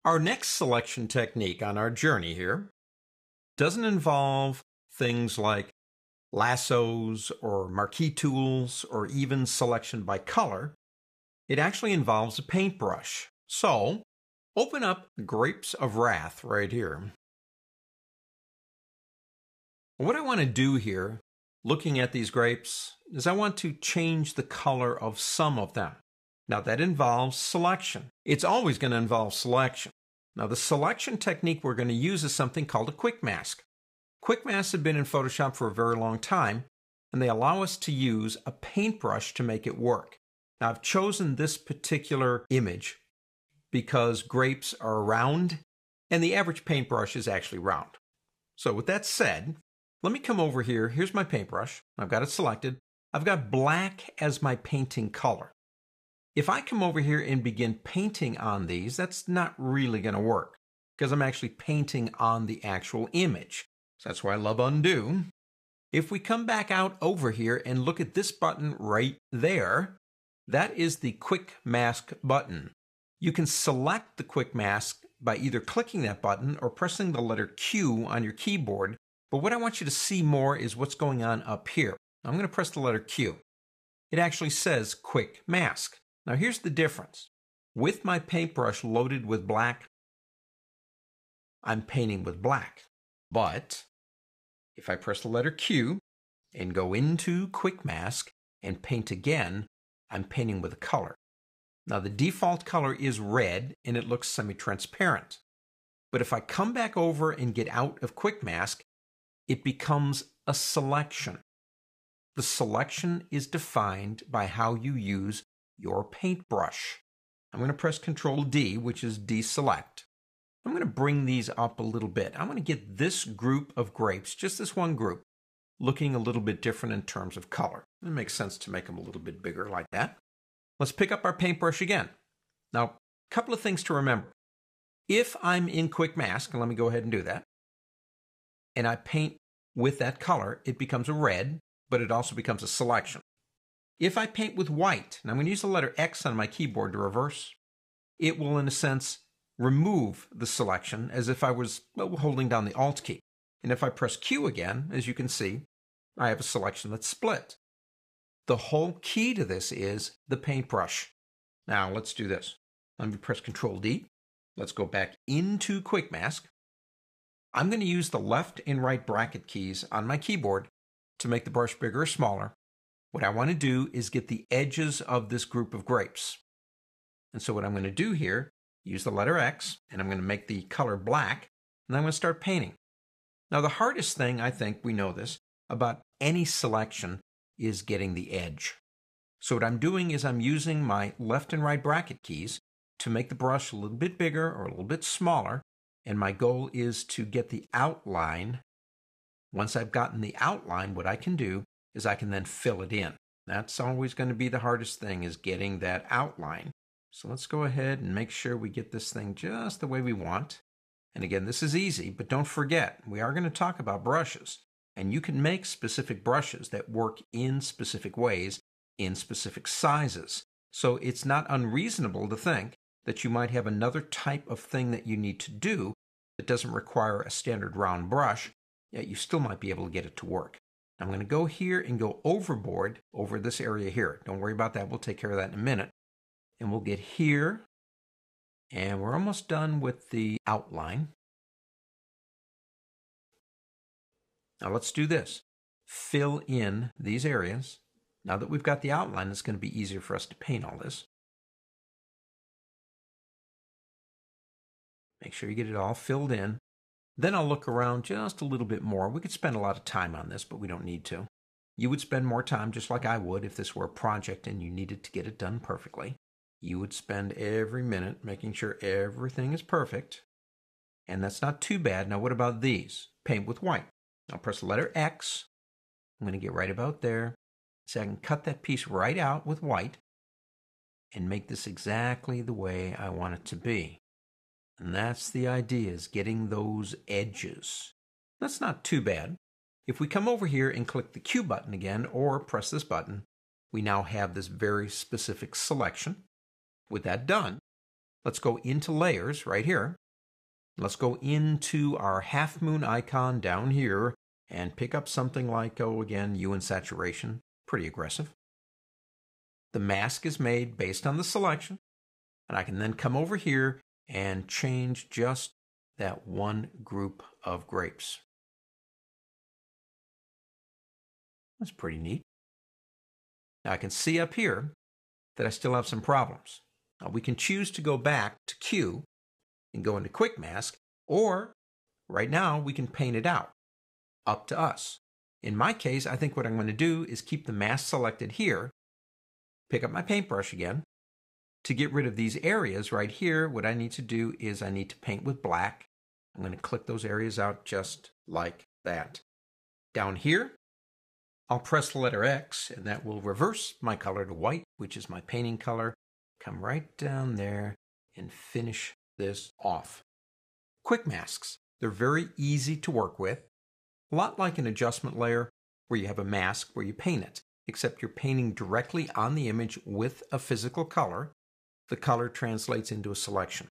Our next selection technique on our journey here doesn't involve things like lassos or marquee tools or even selection by color. It actually involves a paintbrush. So, open up Grapes of Wrath right here. What I want to do here, looking at these grapes, is I want to change the color of some of them. Now that involves selection. It's always going to involve selection. Now the selection technique we're going to use is something called a quick mask. Quick masks have been in Photoshop for a very long time, and they allow us to use a paintbrush to make it work. Now I've chosen this particular image because grapes are round, and the average paintbrush is actually round. So with that said, let me come over here. Here's my paintbrush. I've got it selected. I've got black as my painting color. If I come over here and begin painting on these, that's not really going to work because I'm actually painting on the actual image. So that's why I love undo. If we come back out over here and look at this button right there, that is the quick mask button. You can select the quick mask by either clicking that button or pressing the letter Q on your keyboard. But what I want you to see more is what's going on up here. I'm going to press the letter Q. It actually says quick mask. Now here's the difference. With my paintbrush loaded with black, I'm painting with black. But if I press the letter Q and go into quick mask and paint again, I'm painting with a color. Now the default color is red and it looks semi-transparent. But if I come back over and get out of quick mask, it becomes a selection. The selection is defined by how you use your paintbrush. I'm going to press Control D, which is deselect. I'm going to bring these up a little bit. I'm going to get this group of grapes, just this one group, looking a little bit different in terms of color. It makes sense to make them a little bit bigger like that. Let's pick up our paintbrush again. Now, a couple of things to remember. If I'm in quick mask, and let me go ahead and do that, and I paint with that color, it becomes a red, but it also becomes a selection. If I paint with white, and I'm going to use the letter X on my keyboard to reverse, it will, in a sense, remove the selection as if I was holding down the Alt key. And if I press Q again, as you can see, I have a selection that's split. The whole key to this is the paintbrush. Now let's do this. Let me press Control D. Let's go back into quick mask. I'm going to use the left and right bracket keys on my keyboard to make the brush bigger or smaller. What I want to do is get the edges of this group of grapes. And so what I'm going to do here, use the letter X, and I'm going to make the color black, and I'm going to start painting. Now the hardest thing, I think we know this, about any selection is getting the edge. So what I'm doing is I'm using my left and right bracket keys to make the brush a little bit bigger or a little bit smaller, and my goal is to get the outline. Once I've gotten the outline, what I can do is I can then fill it in. That's always going to be the hardest thing, is getting that outline. So let's go ahead and make sure we get this thing just the way we want. And again, this is easy, but don't forget, we are going to talk about brushes. And you can make specific brushes that work in specific ways, in specific sizes. So it's not unreasonable to think that you might have another type of thing that you need to do that doesn't require a standard round brush, yet you still might be able to get it to work. I'm going to go here and go overboard over this area here. Don't worry about that. We'll take care of that in a minute. And we'll get here. And we're almost done with the outline. Now let's do this. Fill in these areas. Now that we've got the outline, it's going to be easier for us to paint all this. Make sure you get it all filled in. Then I'll look around just a little bit more. We could spend a lot of time on this, but we don't need to. You would spend more time just like I would if this were a project and you needed to get it done perfectly. You would spend every minute making sure everything is perfect. And that's not too bad. Now what about these? Paint with white. I'll press the letter X. I'm going to get right about there. So I can cut that piece right out with white and make this exactly the way I want it to be. And that's the idea, is getting those edges. That's not too bad. If we come over here and click the Q button again, or press this button, we now have this very specific selection. With that done, Let's go into layers right here. Let's go into our half moon icon down here and pick up something like, again, hue and saturation. Pretty aggressive. The mask is made based on the selection, and I can then come over here and change just that one group of grapes. That's pretty neat. Now I can see up here that I still have some problems. Now we can choose to go back to Q and go into Quick Mask, or right now we can paint it out. Up to us. In my case, I think what I'm going to do is keep the mask selected here, pick up my paintbrush again. To get rid of these areas right here, what I need to do is I need to paint with black. I'm going to click those areas out just like that. Down here, I'll press the letter X, and that will reverse my color to white, which is my painting color. Come right down there and finish this off. Quick masks. They're very easy to work with. A lot like an adjustment layer where you have a mask where you paint it, except you're painting directly on the image with a physical color. The color translates into a selection.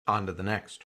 On to the next.